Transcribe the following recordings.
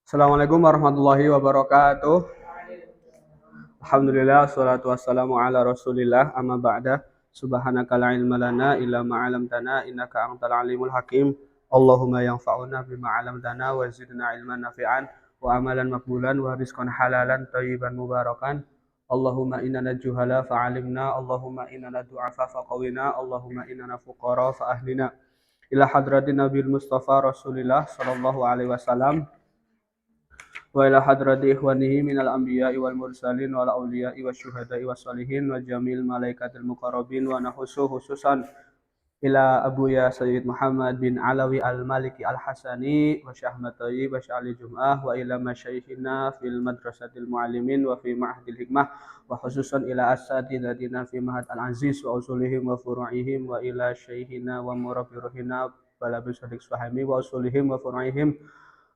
Assalamualaikum warahmatullahi wabarakatuh. Alhamdulillah, wassalatu wassalamu ala rasulillah, amma ba'da. Subhanaka la ilma lana illa ma 'allamtana innaka antal alimul hakim. Allahumma yanfa'una bima 'allamtana wa zidna ilman nafi'an wa amalan maqbulan wa rizqan halalan thayyiban mubarakan. Allahumma inna juhala fa'alimna, Allahumma inna du'afa faqawina, Allahumma inna fuqara fa'ahlina. Ila hadratin Nabil Mustafa Rasulillah sallallahu alaihi wasallam wa ila hadrati ikhwanihi minal anbiya'i wal mursalin wal awliya'i wasyuhada'i wassalihin wa jamil malaikatil muqarrabin wa nahusu khususan ila Abuya Sayyid Muhammad bin Alawi al-Maliki al-Hasani wa Syahmat Tayyib wa Syahli Jum'ah wa ila masyayikhina fil madrasatil muallimin wa fi ma'hadil hikmah wa khususan ila asatidatina fi mahad al-aziz wa usulihim wa furu'ihim wa ila syayikhina wa murabiruhina balabis sadik suhami wa usulihim wa furu'ihim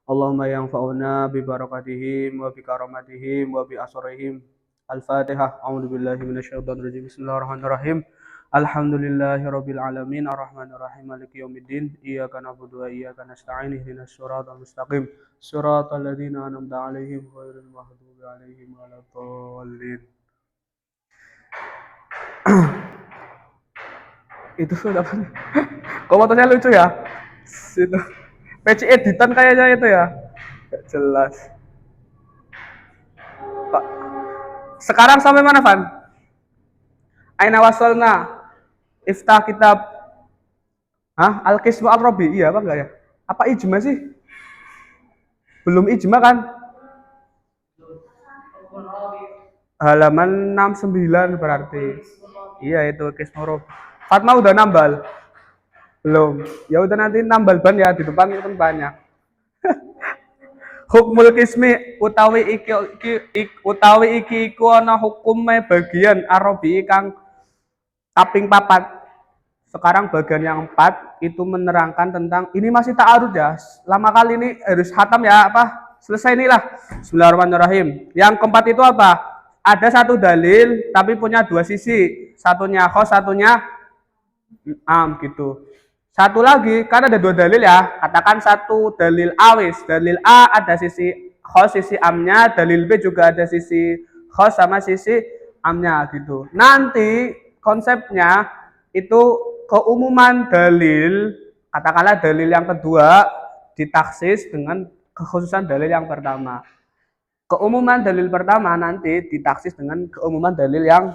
Allahumma yanfa'una bi barakatihim wa bi karamatihim wa bi asrarihim. Al-Fatihah. A'udzu billahi minasyaitonir rajim. Bismillahirrahmanirrahim. Alhamdulillahirabbil alamin arrahmanir rahim maliki yaumiddin. Iyyaka na'budu wa iyyaka nasta'in ihdinas siratal mustaqim. Siratal ladzina an'amta 'alaihim ghairil maghdubi 'alaihim waladdallin. Itu sudah apa? Kok motornya lucu ya? Itu. PC editan kayaknya itu ya. Gak jelas. Pak. Sekarang sampai mana, Van? Aina wasolna? Iftah kitab. Hah? Al-Qismu Ar-Rabi. Iya apa enggak ya? Apa ijma sih? Belum ijma kan? Halaman 69 berarti. Iya itu Qismu Ar-Rabi. Fatma udah nambal? Belum. Ya udah nanti nambal ban ya di depan itu banyak. Hukmul kismi utawi iki iku ana hukume bagian Arabi kang kaping 4. Sekarang bagian yang 4 itu menerangkan tentang ini masih ta'arud ya. Lama kali ini harus hatam ya apa? Selesai inilah. Bismillahirrahmanirrahim. Yang keempat itu apa? Ada satu dalil tapi punya dua sisi. Satunya khos, satunya am gitu. Satu lagi, kan ada dua dalil ya. Katakan satu dalil awis. Dalil A ada sisi khos, sisi amnya. Dalil B juga ada sisi khos sama sisi amnya gitu. Nanti konsepnya itu keumuman dalil, katakanlah dalil yang kedua ditaksis dengan kekhususan dalil yang pertama. Keumuman dalil pertama nanti ditaksis dengan keumuman dalil yang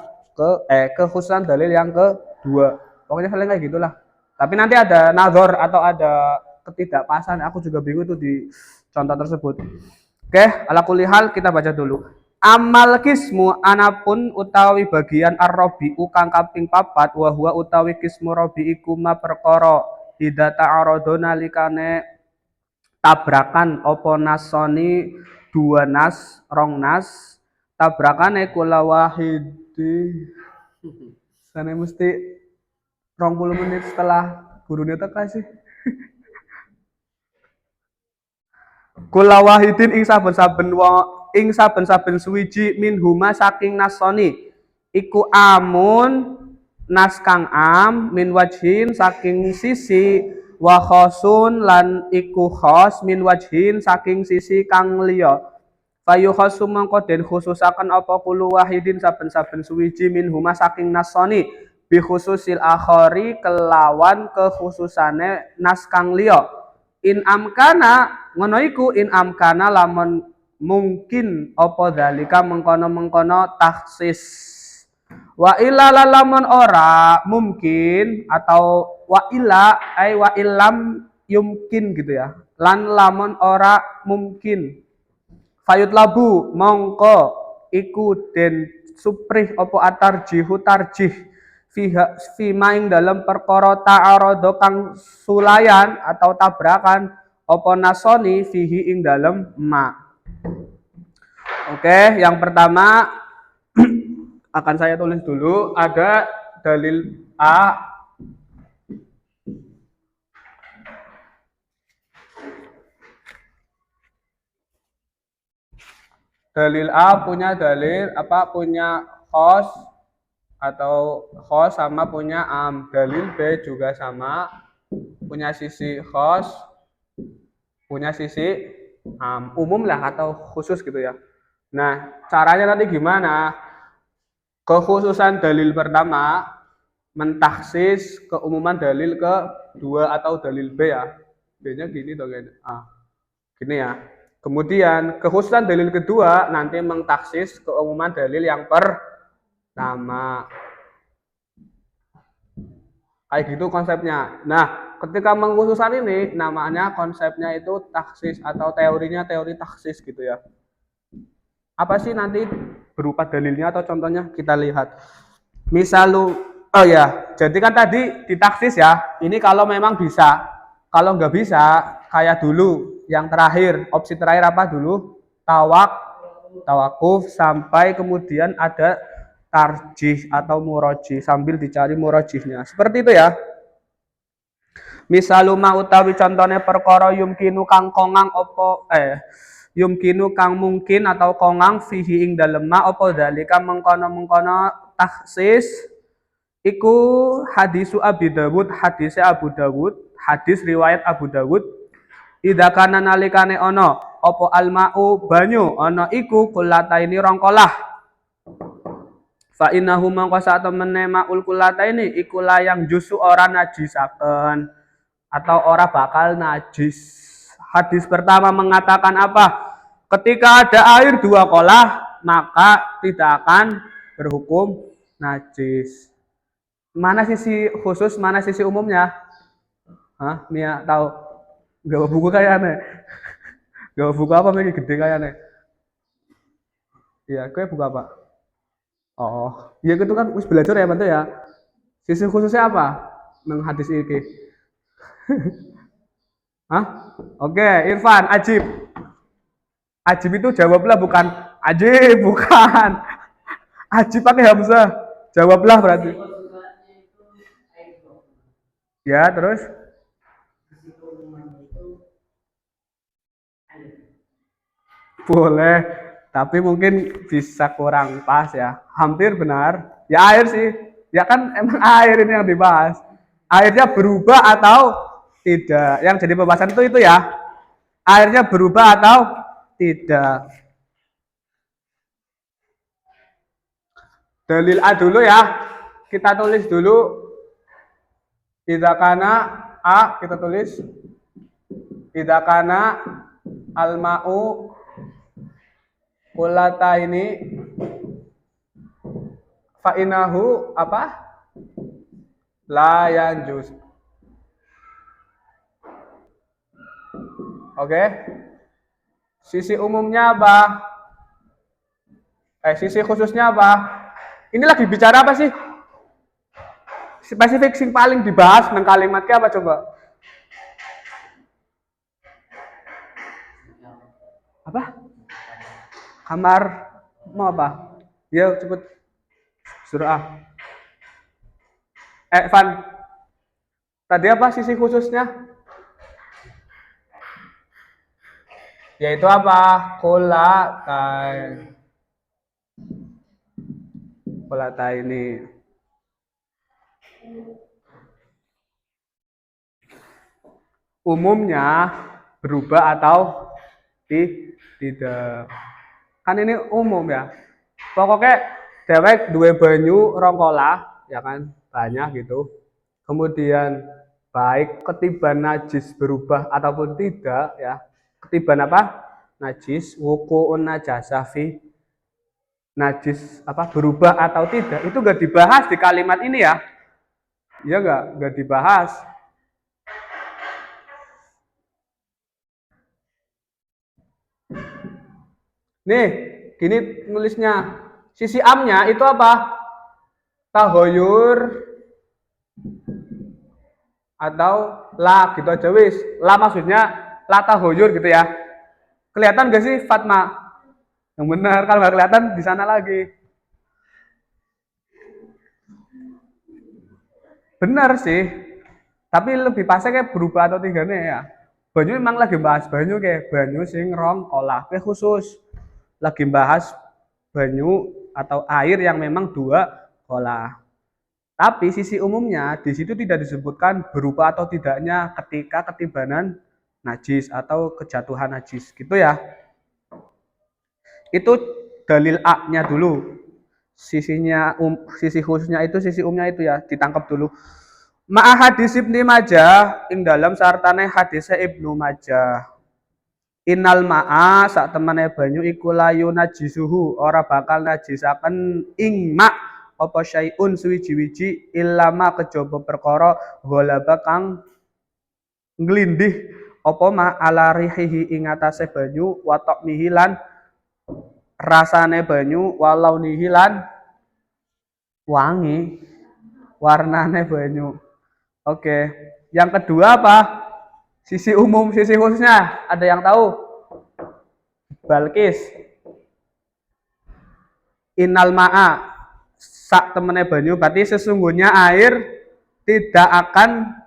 kekhususan dalil yang kedua. Pokoknya saling kayak gitulah. Tapi nanti ada nazar atau ada ketidakpasan. Aku juga bingung tuh di contoh tersebut. Oke, ala kulli hal kita baca dulu. Amal kismu anapun utawi bagian ar-rabi'u kang kaping 4 wa huwa utawi kismu rabi'iku ma perkara ida ta'arada nalikane tabrakan opo nasoni dua nas rong nas tabrakane kula wahidi sana mesti 20 menit setelah gurunya teka sih. Kula wahidin ing saben-saben suwiji min huma saking nasoni iku amun nas kang am min wajhin saking sisi wa khosun lan iku khos min wajhin saking sisi kang liya fayu khosum mangko den khususaken apa kulu wahidin saben-saben suwiji min huma saking nasoni bi khususil akhari kelawan kekhususane nas kang liya in amkana ngono iku in amkana lamun mungkin apa dalika mengkono-mengkono taksis wa illa lamun ora mungkin atau wa illa ay wa illam yumkin gitu ya lan lamun ora mungkin fayut labu mongko iku den suprih apa atarjihu tarjih fima ing dalam perkara ta'arada kang sulayan atau tabrakan apa nasoni fihi ing dalam ma. Oke, yang pertama akan saya tulis dulu ada dalil A. Dalil A punya dalil apa punya khos atau khos sama punya am. Dalil B juga sama punya sisi khos punya sisi umum lah atau khusus gitu ya. Nah, caranya nanti gimana? Kekhususan dalil pertama mentaksis keumuman dalil kedua atau dalil B ya. B-nya gini dong kayaknya. Gini ya. Kemudian kekhususan dalil kedua nanti mentaksis keumuman dalil yang pertama. Kayak gitu konsepnya. Nah, ketika mengkhususan ini namanya konsepnya itu taksis atau teorinya teori taksis gitu ya. Apa sih nanti berupa dalilnya atau contohnya kita lihat. Misal oh ya, jadi kan tadi ditaksis ya. Ini kalau memang bisa. Kalau nggak bisa, kayak dulu yang terakhir, opsi terakhir apa dulu? Tawakuf sampai kemudian ada tarjih atau murojih sambil dicari murojihnya. Seperti itu ya. Misaluma utawi contohnya perkara yumkinu kang kongang opo yumkinu kang mungkin atau kongang fihi ing dalema opo dalika mengkono taksis iku hadisu Abi Dawud hadisnya Abu Dawud hadis riwayat Abu Dawud idza kana nalikane ono opo almau banyu ono iku kulataini rongkolah fa innahu mangko sak temene maul kulataini iku layang jusu ora najisaken atau ora bakal najis. Hadis pertama mengatakan apa? Ketika ada air dua kolah, maka tidak akan berhukum najis. Mana sisi khusus, mana sisi umumnya? Hah? Mia tahu? Gak buku kayaknya. Gak buku apa lagi gede kayaknya? Iya, gue buku apa? Oh, iya itu kan wis belajar ya bantu ya. Sisi khususnya apa? Nang hadis ini. Hah? Oke, Irfan, Ajib. Ajib itu jawablah bukan Ajib, bukan. Ajib pakai hamzah. Jawablah berarti. Ya, terus? Boleh, tapi mungkin bisa kurang pas ya. Hampir benar. Ya air sih. Ya kan emang air ini yang dibahas. Airnya berubah atau tidak. Yang jadi pembahasan itu ya. Airnya berubah atau tidak. Dalil A dulu ya. Kita tulis dulu. Idza kana A kita tulis. Idza kana al-ma'u kulata ini fa'inahu apa? La yanjus. Oke. Sisi umumnya apa? Sisi khususnya apa? Ini lagi bicara apa sih? Spesifik sing paling dibahas nang kalimatnya apa coba? Apa? Kamar mau apa? Ya cepet. Surah A. Van. Tadi apa sisi khususnya? Yaitu apa? Kolata ini. Umumnya berubah atau tidak. Kan ini umum ya. Pokoknya dewek duwe banyu rongkolah, ya kan? Banyak gitu. Kemudian baik ketiban najis berubah ataupun tidak ya. Ketiban apa? Najis, wuku'un najasa fi najis apa berubah atau tidak. Itu enggak dibahas di kalimat ini ya. Iya enggak dibahas. Nih, gini nulisnya. Sisi amnya itu apa? Tahoyur atau la gitu aja wis. La maksudnya la tahoyur gitu ya. Kelihatan gak sih Fatma? Yang benar, kalau nggak kelihatan di sana lagi. Benar sih. Tapi lebih pasnya kayak berubah atau tiganya ya. Banyu memang lagi bahas banyu kayak banyu sing rong olah kayak khusus. Lagi bahas banyu atau air yang memang dua olah. Tapi sisi umumnya di situ tidak disebutkan berupa atau tidaknya ketika ketibanan najis atau kejatuhan najis gitu ya. Itu dalil A-nya dulu. Sisi khususnya itu, sisi umumnya itu ya, ditangkap dulu. Ma'a hadis Ibnu Majah ing dalam sartane hadis Ibnu Majah. Innal ma'a sak temene banyu iku layu najisuhu ora bakal najisaken ing mak apa syai'un suwiji-wiji illama kejaba perkara ghalaba kang nglindih apa ma ala rihihi ing atase banyu wa taqmihi lan rasane banyu walau nihilan wangi warnane banyu. Oke. Yang kedua apa? Sisi umum, sisi khususnya. Ada yang tahu? Balkis. Innal ma'a sak temene banyu berarti sesungguhnya air tidak akan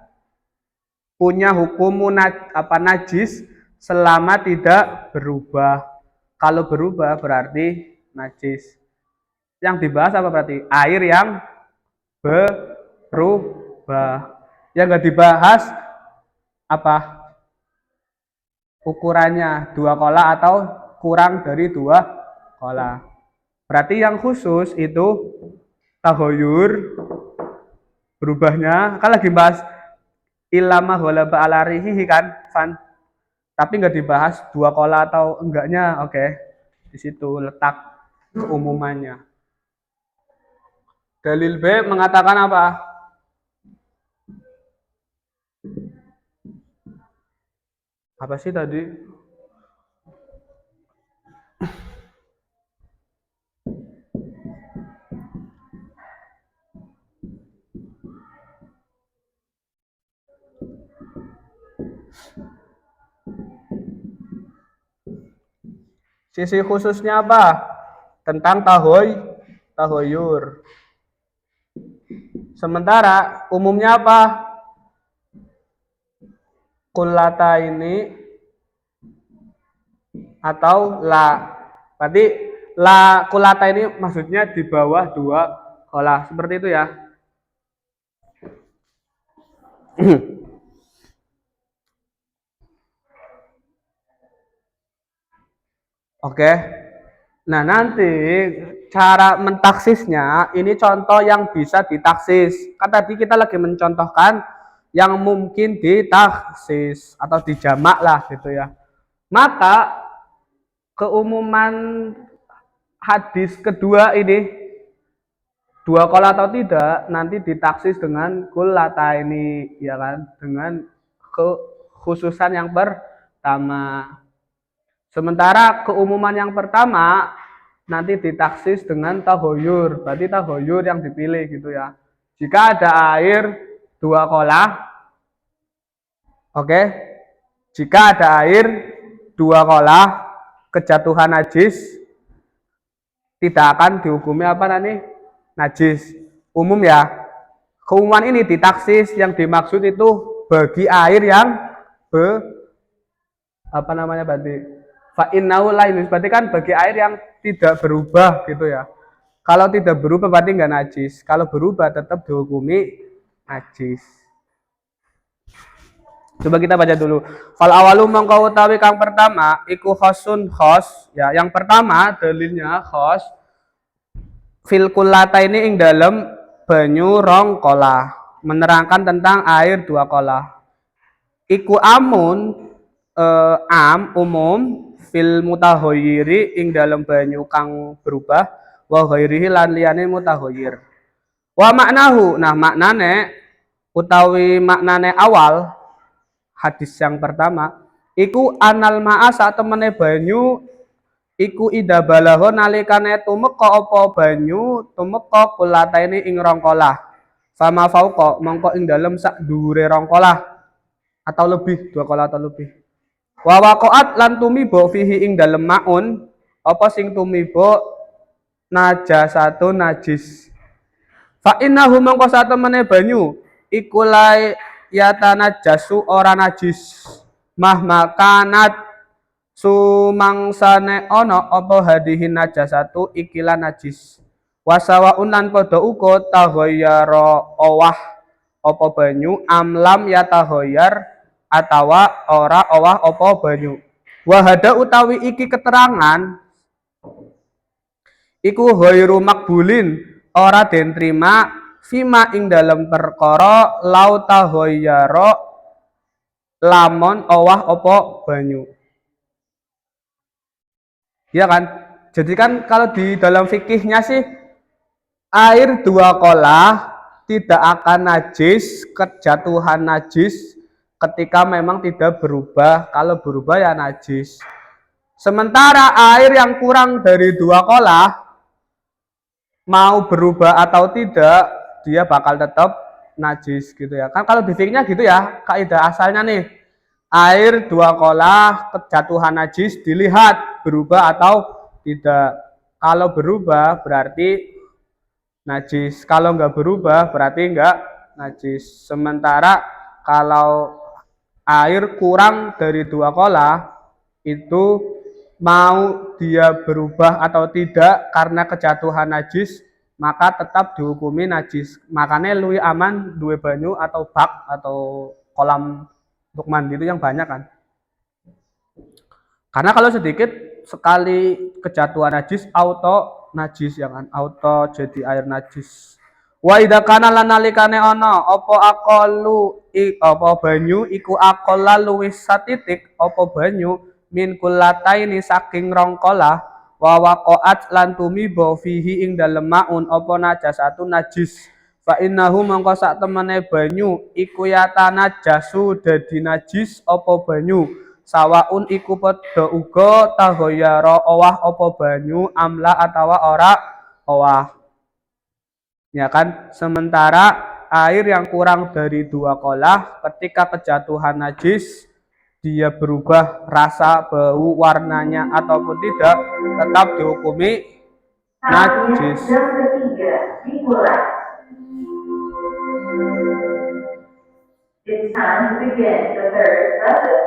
punya hukum najis selama tidak berubah. Kalau berubah berarti najis. Yang dibahas apa berarti? Air yang berubah. Yang nggak dibahas apa? Ukurannya 2 kola atau kurang dari 2 kola. Berarti yang khusus itu tahoyur berubahnya. Kan lagi bahas ilama ghalaba ala rihihi kan, Van. Tapi nggak dibahas 2 kola atau enggaknya. Oke. Di situ letak keumumannya. Dalil B mengatakan apa? Apa sih tadi? Sisi khususnya apa? Tentang tahoyur. Sementara umumnya apa? Kullata ini atau la. Berarti la kulata ini maksudnya di bawah 2 kola. Seperti itu ya. Oke. Nah, nanti cara mentaksisnya ini contoh yang bisa ditaksis. Kan tadi kita lagi mencontohkan yang mungkin ditaksis atau dijamak lah gitu ya. Maka keumuman hadis kedua ini 2 kola atau tidak nanti ditaksis dengan kullata ini ya kan, dengan kekhususan yang pertama. Sementara keumuman yang pertama nanti ditaksis dengan tahoyur. Berarti tahoyur yang dipilih gitu ya. Jika ada air 2 kola, oke. Jika ada air 2 kola, kejatuhan najis tidak akan dihukumi apa nanti? Najis. Umum ya. Keumuman ini ditaksis, yang dimaksud itu bagi air yang apa namanya berarti? Fa'innahu lain, berarti kan bagi air yang tidak berubah gitu ya. Kalau tidak berubah berarti nggak najis. Kalau berubah tetap dihukumi najis. Coba kita baca dulu. Fal awalu mongko utawi kang pertama iku khosun khos. Ya, yang pertama dalilnya khos fil kullata ini ing dalam banyu rong kola, menerangkan tentang air 2 kola. Iku amun umum fil mutahoyiri ing dalam banyu kang berubah wa ghairihi lan liyane mutahoyir. Wa maknahu, nah maknane utawi maknane awal hadis yang pertama iku anal ma'a sak temene banyu iku ida balaho nalikane tumeka apa banyu tumeka kulataini ing rongkolah sama fauqa mongko ing dalem sak dhuwure rongkolah atau lebih 2 kola atau lebih. Wa waqa'at lan tumiba fihi ing dalem maun apa sing tumiba najasatun najis. Fa innahu mongko satemene banyu iku lae yatanajasu ora najis mahmakanat sumangsane ana apa hadihin najasatu ikilan najis. Wasawaun lan padha uga tahoyara owah apa banyu amlam ya tahoyar atawa ora owah apa banyu. Wahada utawi iki keterangan iku ghairu makbulin ora den trima fima ing dalem perkara lauta ghayyara lamun owah apa banyu. Ya kan? Jadi kan kalau di dalam fikihnya sih air dua kolah tidak akan najis, kejatuhan najis ketika memang tidak berubah. Kalau berubah ya najis. Sementara air yang kurang dari dua kolah mau berubah atau tidak, dia bakal tetap najis gitu ya. Kan kalau di fikihnya gitu ya, kaidah asalnya nih. Air dua kolah kejatuhan najis dilihat berubah atau tidak. Kalau berubah berarti najis. Kalau nggak berubah berarti nggak najis. Sementara kalau air kurang dari dua kolah itu mau dia berubah atau tidak karena kejatuhan najis maka tetap dihukumi najis. Makanya luwih aman duwe banyu atau bak atau kolam untuk mandi itu yang banyak kan. Karena kalau sedikit sekali kejatuhan najis auto najis ya kan, auto jadi air najis. Wa idza kana lan nalikane ana apa aqallu apa banyu iku aqalla luwih satitik apa banyu min kullataini saking rongkolah wa waqa'at lan tumiba fihi ing dalem maun apa najasatun najis fa innahu mangko sak temene banyu iku yata najasu dadi najis apa banyu sawaun iku padha uga tahoyara owah apa banyu amla atawa ora owah. Ya kan, sementara air yang kurang dari dua kolah ketika kejatuhan najis dia berubah rasa, bau, warnanya ataupun tidak tetap dihukumi najis. Yang ketiga dimulai. It's time to begin the third lesson.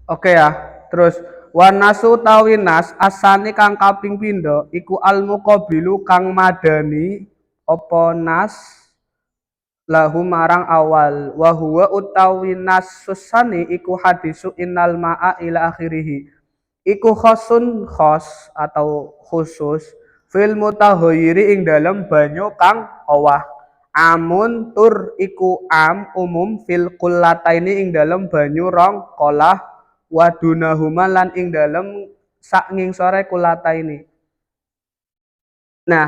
Oke ya, terus wanasu tawinas asane kang kaping pindho iku almuqabilu kang madani apa nas lahu marang awal wa huwa utawi nas susani iku hadisu innal ma'a ila akhirih iku khosun khos atau khusus fil mutahhayyiri ing dalem banyu kang owah amun tur iku am umum fil kullataini ing dalem banyu rong kolah wadunahuma lan ing dalem sak ngingsore kulataini. Nah,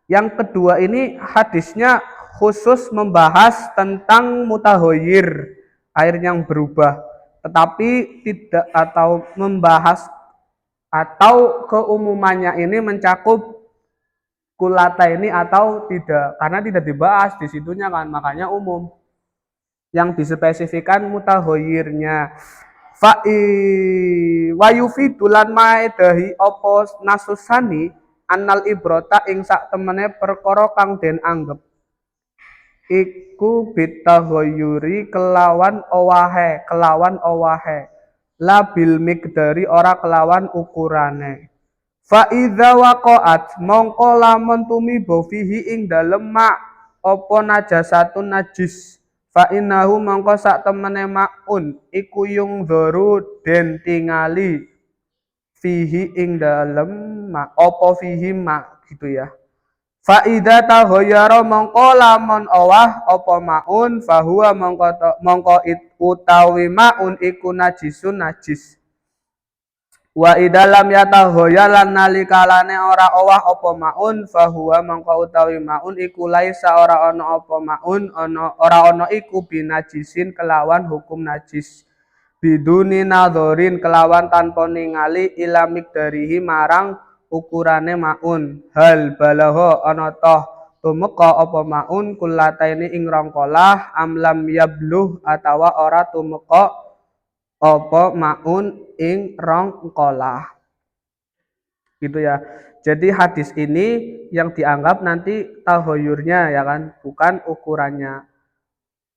yang kedua ini hadisnya khusus membahas tentang mutahhayyir, air yang berubah, tetapi tidak atau membahas atau keumumannya ini mencakup kulata ini atau tidak, karena tidak dibahas di situnya kan, makanya umum. Yang dispesifikan mutahhayyirnya. Wa yufidu lan maedahi apa nasusani annal ibrata ing sak temene perkara kang den anggep iku bitaghayyuri kelawan owahe la bil miqdari ora kelawan ukurane fa idza waqa'at mongko lamun tumiba fihi ing dalem mak apa najasatun najis fa innahu mongko sak temene maun iku yung dzaru den tingali fihi ing dalem mak apa fihi mak gitu ya. Fa idza taghayyara mongko lamun owah apa maun fahuwa mongko utawi maun iku najisun najis. Wa idalam yataghayyar lan nalikalane ora owah apa maun fahuwa mongko utawi maun iku laisa ora ana apa maun ora ana iku binajisin kelawan hukum najis biduni nadzorin kelawan tanpa ningali ila miqdarihi marang ukurane maun hal balagha ana toh tumeka apa maun kullataini ing rong kolah amlam yabluh atawa ora tumeka apa maun ing rong kolah. Gitu ya. Jadi hadis ini yang dianggap nanti tahoyurnya ya kan, bukan ukurannya.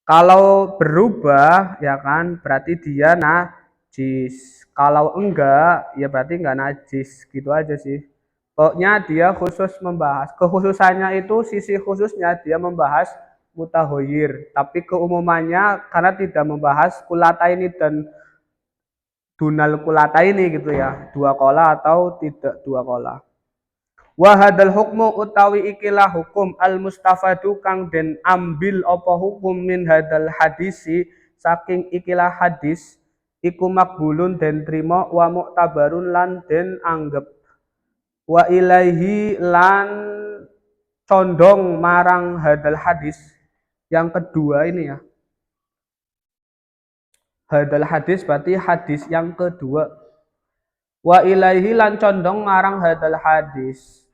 Kalau berubah ya kan berarti dia najis. Kalau enggak ya berarti enggak najis. Gitu aja sih. Pokoknya dia khusus membahas. Kekhususannya itu sisi khususnya dia membahas mutahoyir. Tapi keumumannya karena tidak membahas kulata ini dan dunal kulata ini gitu ya. Dua kola atau tidak dua kola. Wa hadzal hukmu utawi ikilah hukum al mustafadu kang den ambil apa hukum min hadzal hadisi saking ikilah hadis iku makbulun den trima wa mu'tabarun lan den anggep wa ilaihi lan condong marang hadzal hadis yang kedua ini ya. Hadzal hadis berarti hadis yang kedua. Wa ilaihi lan condong marang hadzal hadis.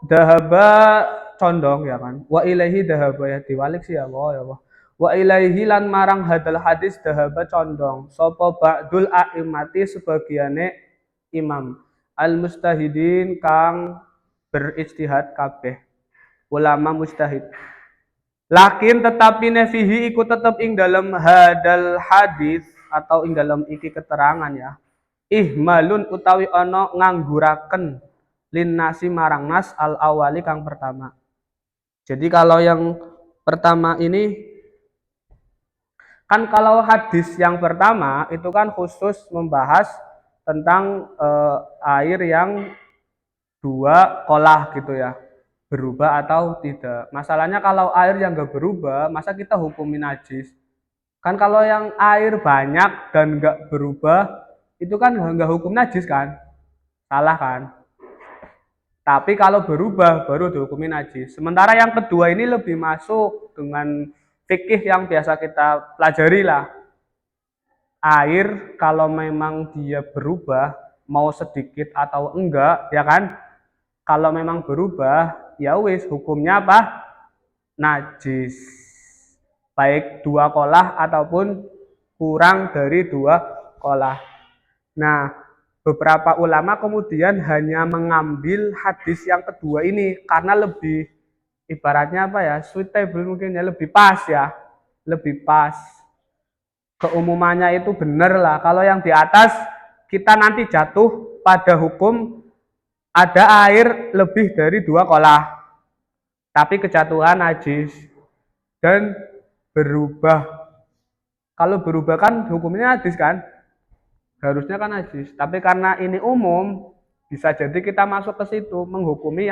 Dahaba condong ya kan. Wa ilaihi dahaba ya diwalik sih ya Allah ya Allah. Wa ilaihi lan marang hadal hadis dahaba condong. Sapa ba'dul a'immati sebagiane imam. Al mustahidin kang berijtihad kabeh. Ulama mustahid. Lakin tetapi nefihi iku tetep ing dalam hadal hadis atau ing dalam iki keterangan ya. Ihmalun utawi ana ngangguraken linnasi marang nas al awali kang pertama. Jadi kalau yang pertama ini kan kalau hadis yang pertama itu kan khusus membahas tentang air yang dua kolah gitu ya, berubah atau tidak. Masalahnya kalau air yang gak berubah, masa kita hukumin najis? Kan kalau yang air banyak dan gak berubah, itu kan nggak hukum najis kan? Salah kan? Tapi kalau berubah baru dihukumi najis. Sementara yang kedua ini lebih masuk dengan fikih yang biasa kita pelajari lah. Air kalau memang dia berubah mau sedikit atau enggak ya kan? Kalau memang berubah ya wis hukumnya apa? Najis. Baik dua kolah ataupun kurang dari dua kolah. Nah, beberapa ulama kemudian hanya mengambil hadis yang kedua ini karena lebih ibaratnya apa ya, suitable mungkin ya, lebih pas ya, lebih pas. Keumumannya itu benar lah. Kalau yang di atas kita nanti jatuh pada hukum ada air lebih dari dua kolah, tapi kejatuhan najis dan berubah. Kalau berubah kan hukumnya najis kan? Harusnya kan najis, tapi karena ini umum, bisa jadi kita masuk ke situ menghukumi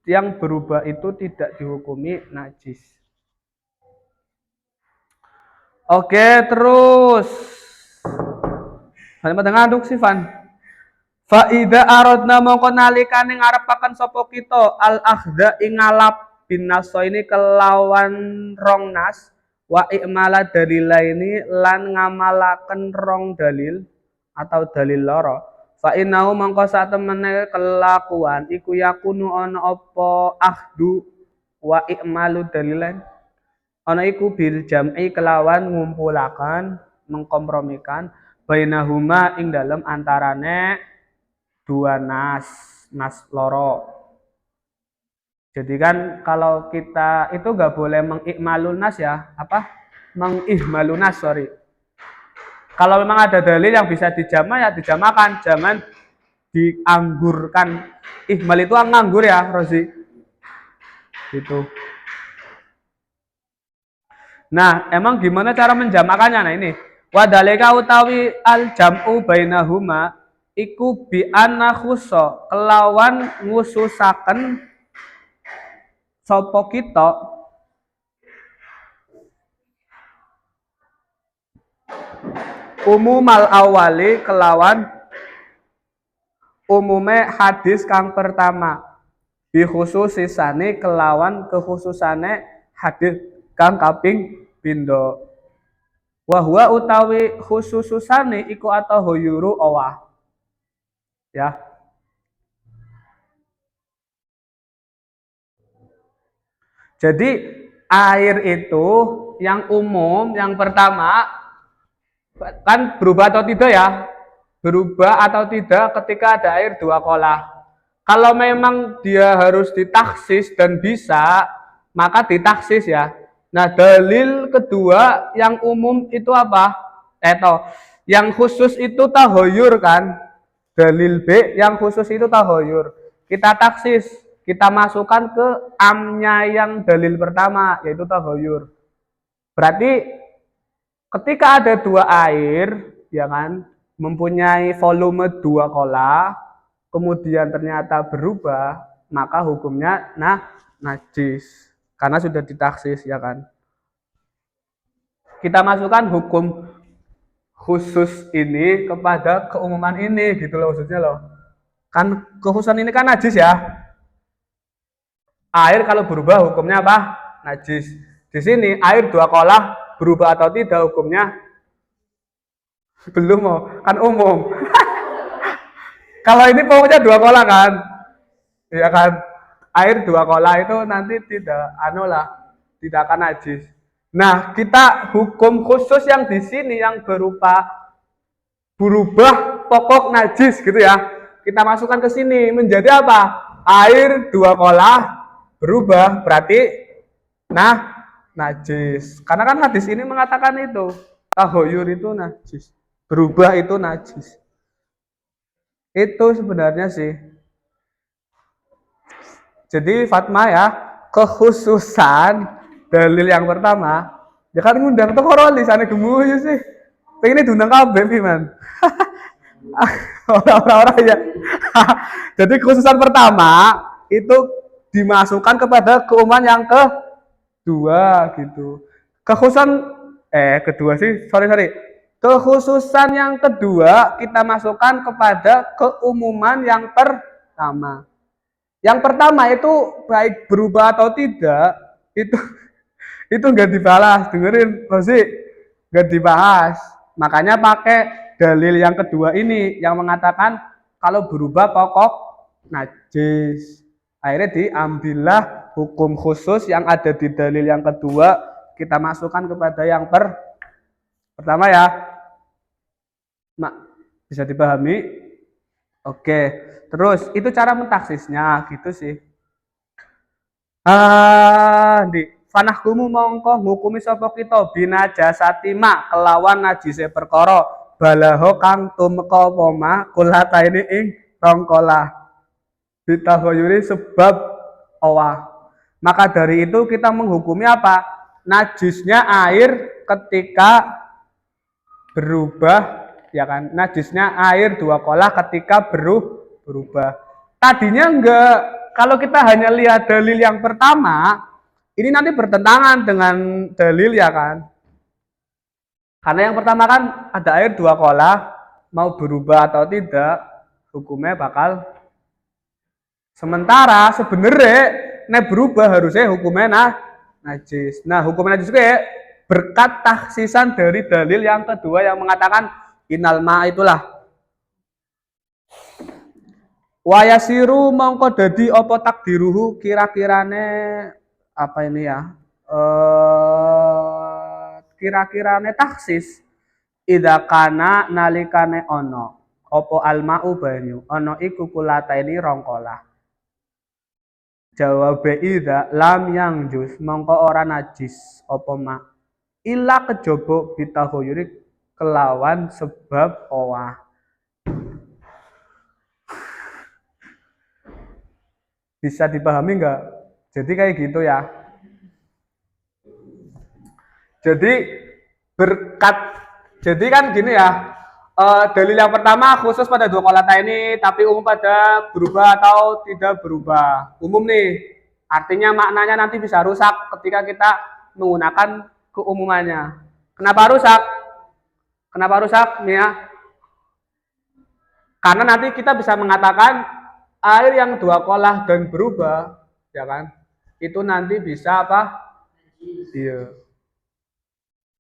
yang berubah itu tidak dihukumi najis. Oke, terus. Pada ngaduk sih, Van. Faida aradna mongko nalikane ngarepaken sapa kita al akhda ing ngalap bin naso ini kelawan rong nas wa i'mala dalilaini lan ngamalaken rong dalil atau dalil loro fa innahu mongko satemene kelakuan iku yakunu ana apa akhdu wa i'malu dalilain ana iku bil jam'i kelawan ngumpulaken mengkompromikan bainahuma ing dalem antarane dua nas loro. Jadi kan kalau kita itu nggak boleh mengikmalun nas ya, apa? Mengihmalun nas, sorry. Kalau memang ada dalil yang bisa dijama ya dijamakan, jangan dianggurkan. Ihmal itu nganggur ya, Rosi. Gitu. Nah, emang gimana cara menjamakannya? Nah ini, wadalika utawi al jam'u bainahuma iku bi anna khusso kelawan ngususaken sapa kita umumal awali kelawan umume hadis kang pertama bi khususisane kelawan kekhususane hadis kang kaping pindho wa huwa utawi khusususane iku atau huyuru owah ya Jadi air itu yang umum, yang pertama kan berubah atau tidak ya? Berubah atau tidak ketika ada air 2 kolah. Kalau memang dia harus ditaksis dan bisa, maka ditaksis ya. Nah, dalil kedua yang umum itu apa? Yang khusus itu tahoyur kan? Dalil B yang khusus itu tahoyur. Kita taksis, kita masukkan ke amnya yang dalil pertama, yaitu tahoyur. Berarti ketika ada 2 air, ya kan, mempunyai volume 2 kolah, kemudian ternyata berubah, maka hukumnya najis. Karena sudah ditaksis, ya kan. Kita masukkan hukum khusus ini kepada keumuman ini, gitu loh maksudnya loh. Kan kekhususan ini kan najis ya. Air kalau berubah hukumnya apa? Najis. Di sini air 2 kolah berubah atau tidak hukumnya belum mau, kan umum. Kalau ini pokoknya 2 kolah kan, ya kan. Air 2 kolah itu nanti tidak tidak akan najis. Nah, kita hukum khusus yang di sini yang berupa berubah pokok najis gitu ya. Kita masukkan ke sini menjadi apa? Air 2 kolah berubah berarti najis. Karena kan hadis ini mengatakan itu, tahoyur itu najis. Berubah itu najis. Itu sebenarnya sih. Jadi Fatma ya, kekhususan dalil yang pertama, ya kan ngundang tuh koroli sana gemuyu sih. Pengen diundang kabeh man. Orang-orang ya. Jadi kekhususan pertama itu dimasukkan kepada keumuman yang kedua gitu. Kedua sih, sorry. Kekhususan yang kedua kita masukkan kepada keumuman yang pertama. Yang pertama itu baik berubah atau tidak, itu nggak dibahas, dengerin masih nggak dibahas. Makanya pakai dalil yang kedua ini yang mengatakan kalau berubah pokok najis. Akhirnya diambillah hukum khusus yang ada di dalil yang kedua, kita masukkan kepada yang pertama ya. Bisa dipahami? Oke. Terus itu cara mentaksisnya gitu sih. Di fanahkumu mongko ngukumi sapa kita binajasati mak kelawan najise perkara balaho kang tumeka poma kulataine ing rongkolah bitahoyuri sebab owah. Maka dari itu kita menghukumi apa? Najisnya air ketika berubah, ya kan? Najisnya air 2 kolah ketika berubah. Tadinya enggak. Kalau kita hanya lihat dalil yang pertama, ini nanti bertentangan dengan dalil ya kan. Karena yang pertama kan ada air 2 kolah, mau berubah atau tidak, hukumnya bakal. Sementara sebenarnya nek berubah harusnya hukumnya najis. Nah, hukumnya najis itu berkat taksisan dari dalil yang kedua yang mengatakan inal ma itulah. Wayasiru mongko dadi apa takdiruhu kira-kirane apa ini ya? Kira-kirane taksis idza kana nalikane ono apa almau banyu ono iku kulataini rongkolah. Jawabe idza lam yang jus mongko ora najis apa ma illa kejaba bitahoyuri kelawan sebab owah. Bisa dipahami nggak? Jadi kayak gitu ya. Jadi berkat, jadi kan gini ya. Dalil yang pertama khusus pada 2 kolah ini, tapi umum pada berubah atau tidak berubah. Umum nih, artinya maknanya nanti bisa rusak ketika kita menggunakan keumumannya. Kenapa rusak? Kenapa rusak nih ya? Karena nanti kita bisa mengatakan air yang 2 kolah dan berubah, ya kan? Itu nanti bisa apa? Iya.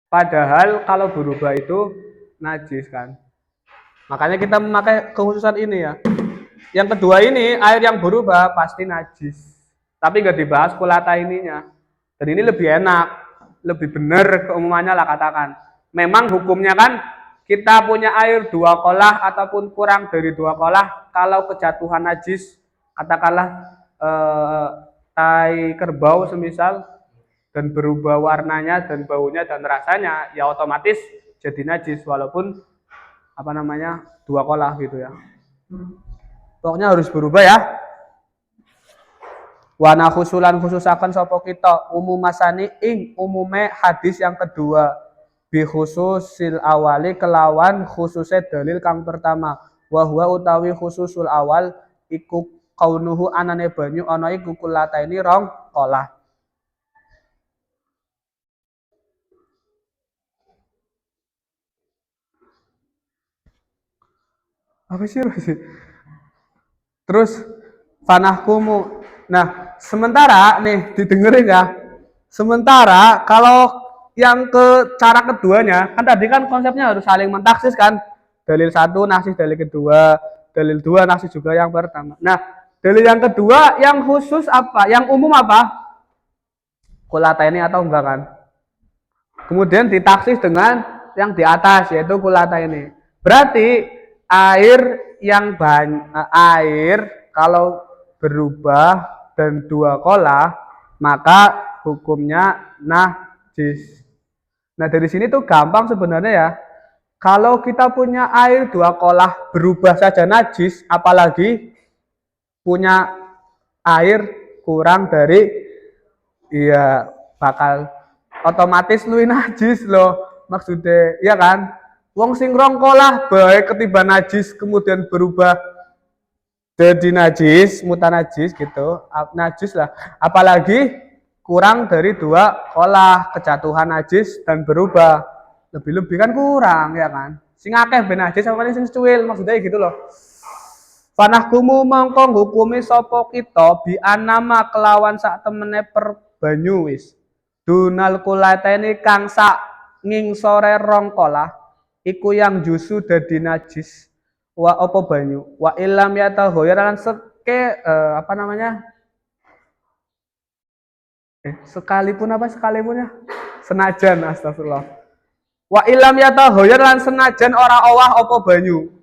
Padahal kalau berubah itu najis kan. Makanya kita memakai kekhususan ini ya. Yang kedua ini air yang berubah pasti najis. Tapi nggak dibahas kulata ininya. Dan ini lebih enak, lebih benar keumumannya lah katakan. Memang hukumnya kan kita punya air 2 kolah ataupun kurang dari 2 kolah, kalau kejatuhan najis, katakanlah tai kerbau semisal, dan berubah warnanya dan baunya dan rasanya, ya otomatis jadi najis walaupun apa namanya 2 kolah gitu ya. Pokoknya harus berubah ya. Wana khusulan khususakan sopo kita umumasani ing umume hadis yang kedua bi khususil awali kelawan khususnya dalil kang pertama wa huwa utawi khususul awal iku kaunuhu anane banyu ana iku kulataini 2 kolah. Apa sih? Terus fanahkumu. Nah, sementara nih didengerin ya. Sementara kalau yang ke cara keduanya, kan tadi kan konsepnya harus saling mentaksis kan. Dalil satu naksis dalil kedua, dalil dua naksis juga yang pertama. Nah, dalil yang kedua yang khusus apa? Yang umum apa? Kulata ini atau enggak kan? Kemudian ditaksis dengan yang di atas yaitu kulata ini. Berarti air yang air kalau berubah dan 2 kolah maka hukumnya najis. Nah dari sini tuh gampang sebenarnya ya. Kalau kita punya air 2 kolah berubah saja najis, apalagi punya air kurang dari, iya bakal otomatis luwih najis loh maksudnya, ya kan? Wong sing 2 kolah baik ketiban najis kemudian berubah jadi najis, mutan najis gitu, najis lah. Apalagi kurang dari 2 kolah kejatuhan najis dan berubah, lebih-lebih kan kurang ya kan? Sing akeh ben najis sama sing cuwil maksudnya gitu loh. Panahkumu mongko hukumi sopo kita bi anama kelawan sak temene per banyu wis. Dunal kulateni kang sak ngingsore 2 kolah iku yang jusu dadi najis. Wa opo banyu wa ilam yata hoyar lan seke apa namanya sekalipun ya senajan astagfirullah wa ilam yata hoyar lan senajan ora owah opo banyu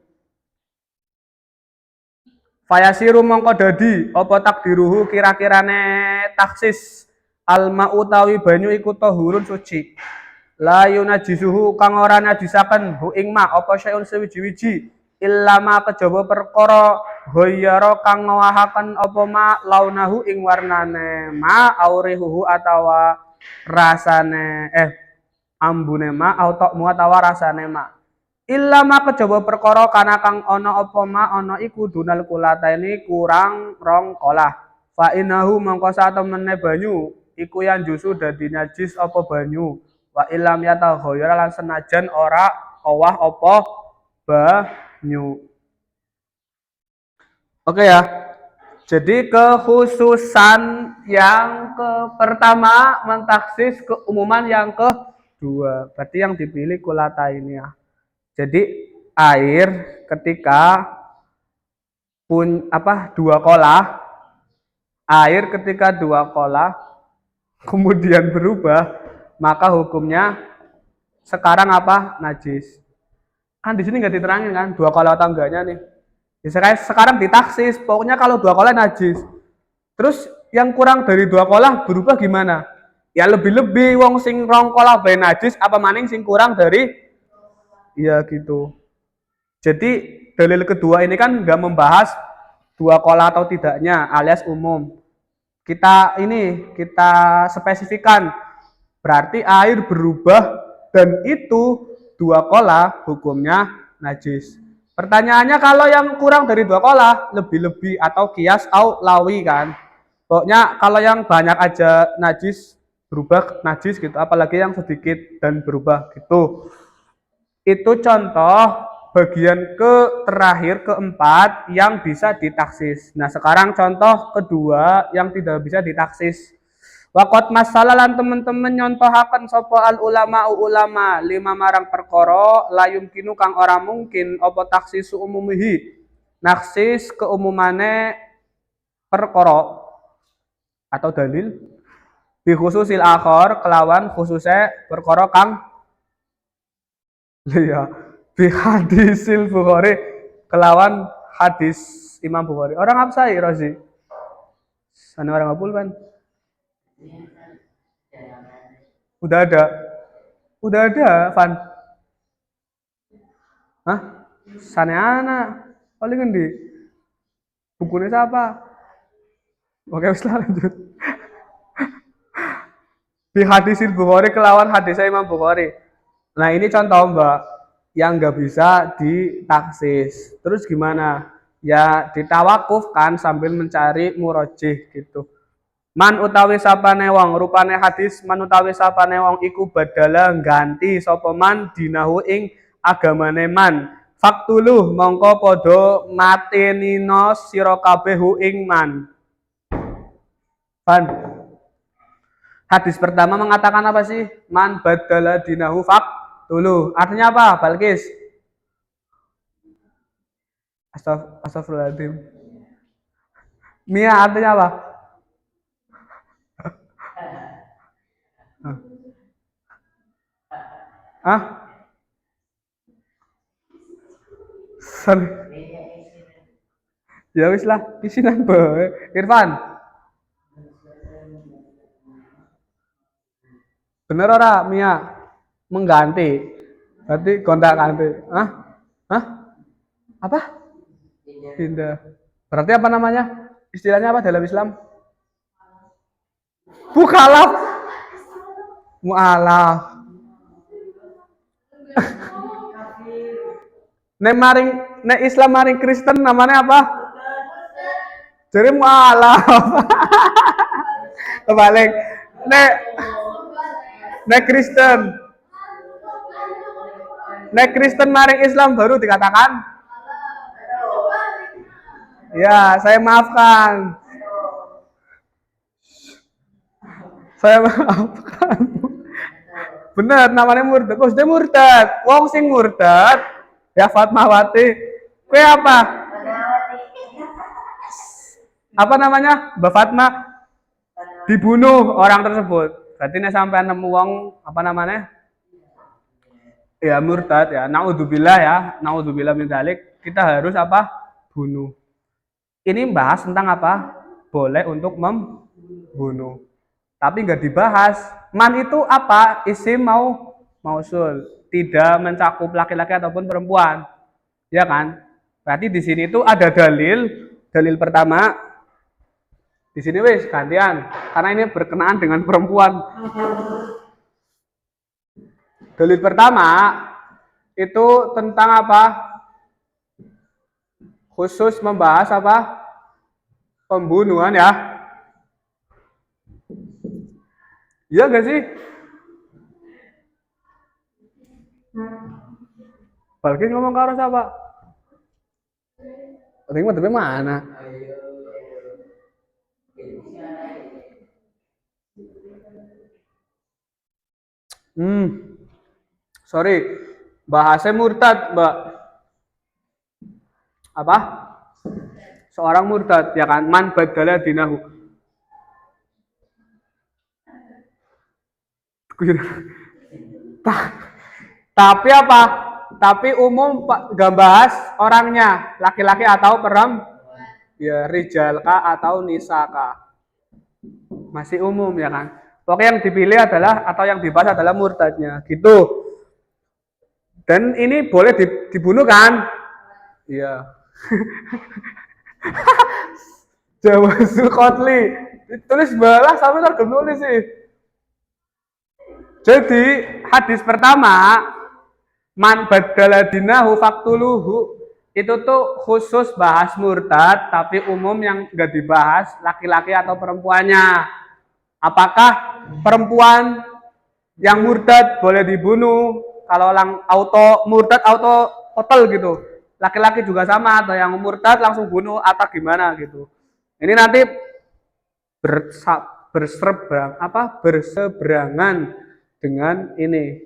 fayasiru mongko dadi opo takdiruhu kira-kirane taksis alma utawi banyu iku tahurun suci la yunajisuhu kang ora najisaken hu ing ma apa syai'un sewiji-wiji illama kejaba perkara ghayyara kang ngawahaken apa ma launahu ing warnane ma aurihuhu atawa rasane ambune ma automu atawa rasane ma illama kejaba perkara kana kang ana apa ma ana iku dunal kulataini kurang 2 kolah fa innahu mongko satemene banyu iku yang jusu dadi najis apa banyu wa illam yataghayyar lan senajan ora owah apa banyu. Oke ya. Jadi kekhususan yang pertama mentaksis keumuman yang kedua. Berarti yang dipilih kulata ini ya. Jadi air ketika 2 kolah, air ketika 2 kolah kemudian berubah maka hukumnya sekarang apa? Najis. Kan di sini nggak diterangin kan 2 kolah atau enggaknya nih. Sekarang ditaksis, pokoknya kalau 2 kolah najis. Terus yang kurang dari 2 kolah berubah gimana? Ya lebih-lebih wong sing 2 kolah bae najis apa maning sing kurang dari, ya gitu. Jadi dalil kedua ini kan nggak membahas 2 kolah atau tidaknya alias umum. Kita spesifikkan berarti air berubah dan itu 2 kolah hukumnya najis. Pertanyaannya kalau yang kurang dari 2 kolah lebih-lebih atau kias atau lawi kan. Pokoknya kalau yang banyak aja najis berubah najis gitu, apalagi yang sedikit dan berubah gitu. Itu contoh bagian terakhir keempat yang bisa ditaksis. Nah sekarang contoh kedua yang tidak bisa ditaksis. Wakot masalah lan teman-teman nyontohaken sopo al ulama 5 marang perkara layum kinu kang ora mungkin opo taksis umumihi naksis keumumane perkara atau dalil Bi khususil akhor kelawan khususnya perkara kang iya bi hadisil Bukhari kelawan hadis Imam Bukhari. Orang apa sih Rozi? Sana orang ngapul kan? Udah ada. Udah ada, Van. Hah? Sana anak. Paling ngendi? Bukunya siapa? Oke, wis lah, lanjut. Di hadisil Bukhari kelawan hadisnya Imam Bukhari. Nah ini contoh Mbak yang nggak bisa ditaksis. Terus gimana? Ya ditawakufkan sambil mencari murojih gitu. Man utawi sapane wong rupane hadis man utawi sapane wong iku badala ganti sapa man dinahu ing agamane man. Faktuluh mongko padha matenina sira kabeh hu ing man. Van. Hadis pertama mengatakan apa sih? Man badala dinahu faktuluh. Artinya apa? Balkis. Astagfirullahaladzim. Mia artinya apa? Hah? Sorry. Ya wis lah, isinan bae. Irfan. Bener ora Mia? Mengganti. Berarti kontak ganti. Hah? Hah? Apa? Pindah. Berarti apa namanya? Istilahnya apa dalam Islam? Bukhalaf. Mu'alaf. Nek Islam maring Kristen namanya apa? Jadi mu'alaf. Kebalik. Nek Kristen maring Islam baru dikatakan. Ya, saya maafkan. Saya maafkan. Bener, namanya murtad. Kok sudah murtad? Wong sing murtad, ya Fatmawati. Kue apa? Apa namanya? Mbak Fatma dibunuh orang tersebut. Berarti nek sampai nemu wong apa namanya? Ya murtad ya. Naudzubillah ya. Naudzubillah min dzalik. Kita harus apa? Bunuh. Ini bahas tentang apa? Boleh untuk membunuh. Tapi nggak dibahas. Man itu apa? Isim mausul. Tidak mencakup laki-laki ataupun perempuan. Ya kan? Berarti di sini itu ada dalil. Dalil pertama di sini wis gantian. Karena ini berkenaan dengan perempuan. Dalil pertama itu tentang apa? Khusus membahas apa? Pembunuhan ya. Iya gak sih? Balkis ngomong karo siapa? Ring tapi mana? Sorry. Bahasa murtad, Mbak. Apa? Seorang murtad, ya kan? Man badala dinahu. Tapi apa? Tapi umum gak bahas orangnya, laki-laki atau perempuan. Ya, rijalka atau nisaka. Masih umum ya kan? Pokoknya yang dipilih adalah atau yang dibahas adalah murtadnya, gitu. Dan ini boleh dibunuh kan? Iya. Jawa Sukotli. Tulis balah sampai tergem nulis sih. Jadi hadis pertama man badala dinahu faktuluhu itu tuh khusus bahas murtad tapi umum yang enggak dibahas laki-laki atau perempuannya. Apakah perempuan yang murtad boleh dibunuh? Kalau orang auto murtad auto total gitu. Laki-laki juga sama atau yang murtad langsung bunuh atau gimana gitu. Ini nanti berseberangan dengan ini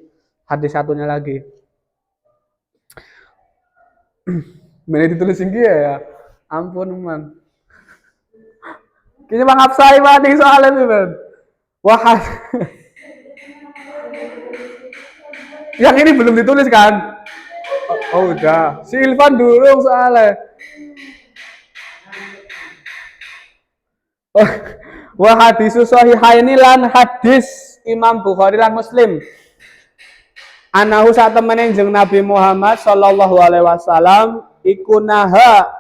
hadis satunya lagi. Mana ditulis tinggi ya? Ampun man. Kini Bang Hafsai mati soalnya tuh man. Wah, yang ini belum ditulis kan? Oh, udah. Si Ilvan dulu soalnya. Oh, wa hadisu sahihaini lan hadis Imam Bukhari lan Muslim. Anahu saat temene jeung Nabi Muhammad sallallahu alaihi wasallam iku naha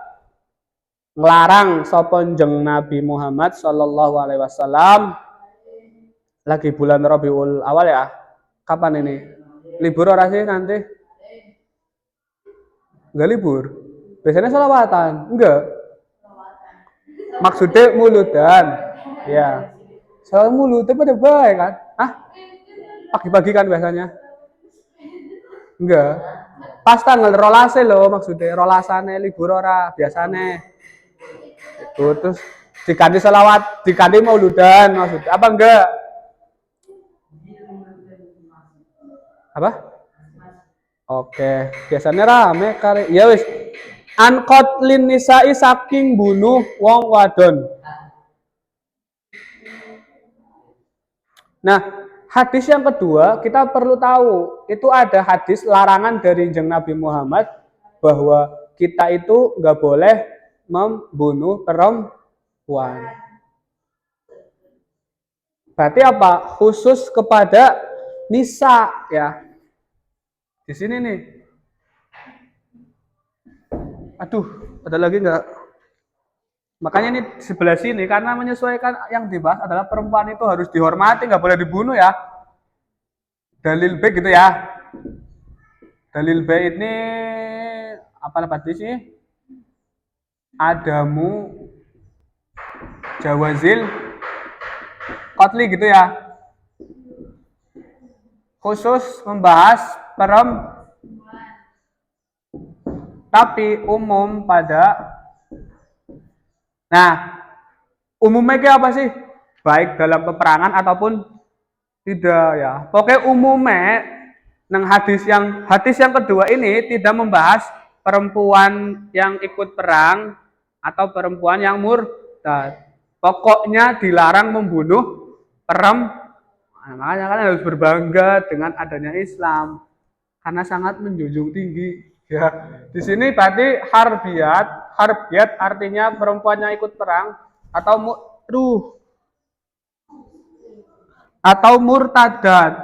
nglarang sapa jeung Nabi Muhammad sallallahu alaihi wasallam lagi bulan Rabiul Awal ya. Kapan ini? Libur ora sih nanti? Enggak libur. Biasanya sholawatan. Enggak. Maksudnya muludan. Ya. Soal mulut pada baik kan? Hah? Pagi-pagi kan biasanya? Enggak. Pas tanggal rolase loh maksudnya. Rolasane libur ora biasane. Itu terus diganti selawat, diganti mauludan maksudnya. Apa enggak? Apa? Oke, biasanya rame kali. Ya wis. Anqatlin nisa'i saking bunuh wong wadon. Nah, hadis yang kedua kita perlu tahu, itu ada hadis larangan dari Kanjeng Nabi Muhammad bahwa kita itu nggak boleh membunuh perempuan. Berarti apa? Khusus kepada nisa ya. Di sini nih. Aduh, ada lagi nggak? Makanya ini sebelah sini karena menyesuaikan yang dibahas adalah perempuan itu harus dihormati, nggak boleh dibunuh ya. Dalil B gitu ya. Dalil B ini apa tadi sih? Adamu jawazil qatli gitu ya. Khusus membahas perempuan tapi umum pada. Nah, umumnya kayak apa sih? Baik dalam peperangan ataupun tidak ya. Pokoknya umumnya nang hadis yang kedua ini tidak membahas perempuan yang ikut perang atau perempuan yang murtad. Pokoknya dilarang membunuh perempuan. Makanya kan harus berbangga dengan adanya Islam karena sangat menjunjung tinggi. Ya, di sini berarti harbiat artinya perempuan yang ikut perang atau murtadat.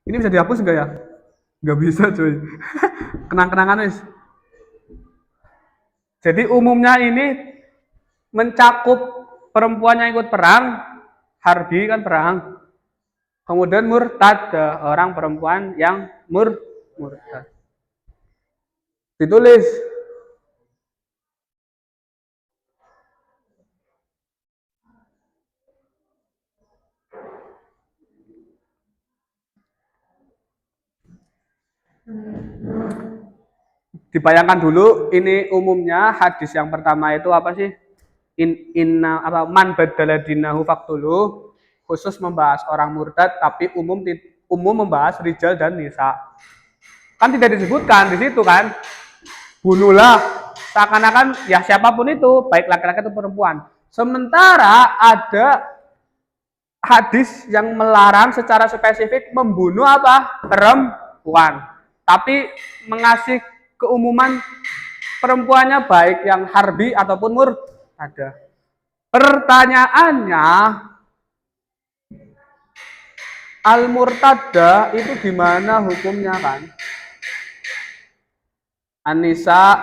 Ini bisa dihapus enggak ya? Enggak bisa, cuy. Kenang-kenangan wis. Jadi umumnya ini mencakup perempuan yang ikut perang, harbi kan perang. Kemudian murtad, orang perempuan yang murtad. Ditulis. Dibayangkan dulu, ini umumnya hadis yang pertama itu apa sih? Man badala dinahu faqtuluh, khusus membahas orang murtad tapi umum membahas rijal dan nisa. Kan tidak disebutkan di situ kan? Bunuhlah, seakan-akan ya siapapun itu, baik laki-laki atau perempuan. Sementara ada hadis yang melarang secara spesifik membunuh apa? Perempuan. Tapi mengasih keumuman perempuannya baik yang harbi ataupun murtad. Pertanyaannya, al-murtada itu gimana hukumnya kan? An-Nisa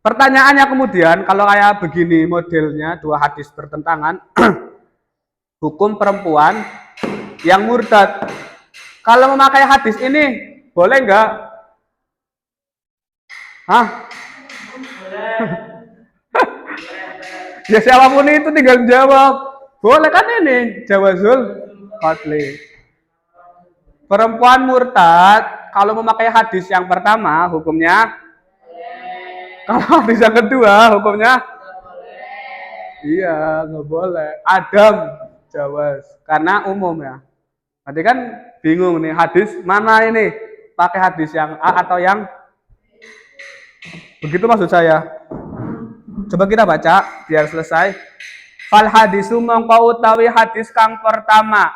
Pertanyaannya kemudian kalau kayak begini modelnya, dua hadis bertentangan, hukum perempuan yang murtad. Kalau memakai hadis ini boleh enggak? Hah? Ya siapapun itu tinggal jawab. Boleh kan ini? Jawazul qatli. Perempuan murtad kalau memakai hadis yang pertama hukumnya. Kalau hadis yang kedua hukumnya. Iya, nggak boleh. Adam jawaz karena umum ya. Berarti kan bingung nih hadis mana ini? Pakai hadis yang A atau yang Begitu maksud saya. Coba kita baca biar selesai. Fal hadisu mongko utawi hadis kang pertama.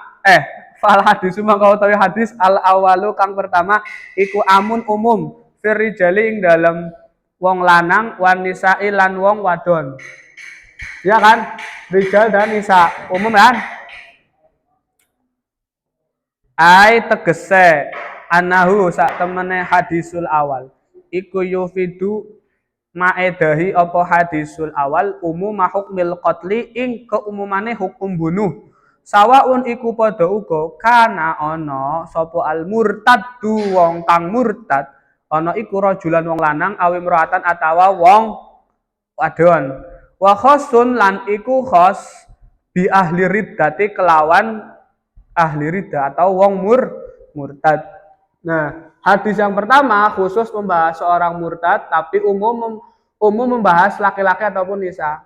Fal hadisu mongko utawi hadis al awalu kang pertama iku amun umum firijali ing dalam wong lanang wanisai lan wong wadon. Ya kan? Rijal dan nisa umum kan? Ai tegese anahu sak temene hadisul awal iku yufidu maedahi apa hadisul awal umum hukmil qatli ing keumumane hukum bunuh sawaun iku padha uga kana ana sapa al murtaddu wong kang murtad ana iku rajulan wong lanang awi mratan atawa wong wadon wa khosun lan iku khos bi ahli riddati kelawan ahli ridha atau wong murtad. Nah, hadis yang pertama khusus membahas seorang murtad, tapi umum membahas laki-laki ataupun nisa.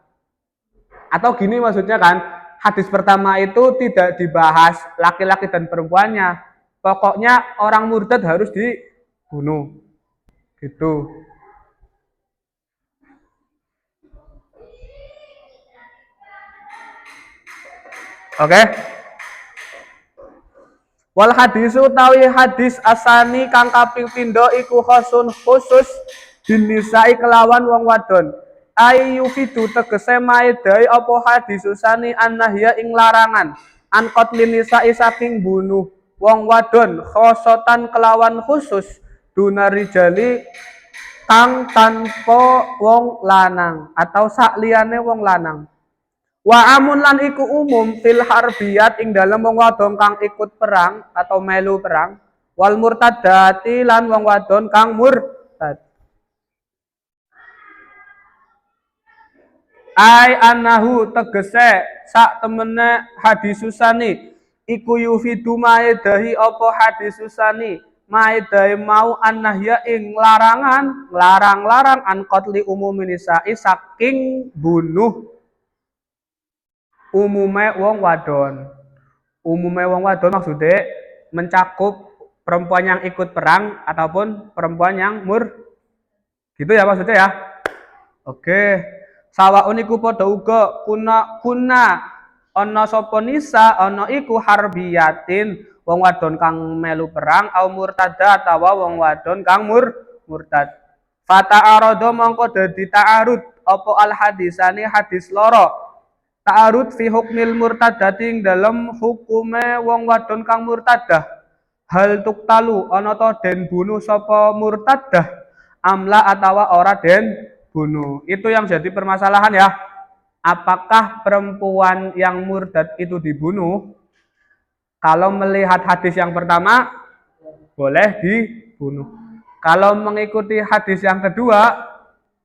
Atau gini maksudnya kan, hadis pertama itu tidak dibahas laki-laki dan perempuannya. Pokoknya orang murtad harus dibunuh. Gitu. Oke? Wal hadis utawi hadis asani kang kaping pindho iku khusus dinisai kelawan wong wadon. Ayu fidu tegese maedai apa hadis usani annahya ing larangan an qatlin nisa'i saking bunuh wong wadon khosotan kelawan khusus dunarijali kang tanpa wong lanang atau sakliyane wong lanang. Wa amun lan iku umum fil harbiyat ing dalem wong wadon kang ikut perang atau melu perang wal murtadati lan wong wadon kang murtad. Ai annahu tegese sak temene hadis susani iku yufidu maedahi apa hadis susani maedahi mau annahya ing larangan larang-larang an qatli umumin nisa'i saking bunuh umume wong wadon. Umume wong wadon maksudnya mencakup perempuan yang ikut perang ataupun perempuan yang gitu ya maksudnya ya. Oke. Sawaun iku padha uga kuna ana sapa nisa ana iku harbiyatin wong wadon kang melu perang au murtada atawa wong wadon kang murtad. Fata arada mongko dadi ta'arud apa al hadisani hadis loro. Ta'arud fi hukmil murtadating dalam hukume wong wadon kang murtadah. Hal tuktalu ana to den bunuh sapa murtadah amla atawa ora den bunuh. Itu yang jadi permasalahan ya. Apakah perempuan yang murtad itu dibunuh? Kalau melihat hadis yang pertama boleh dibunuh. Kalau mengikuti hadis yang kedua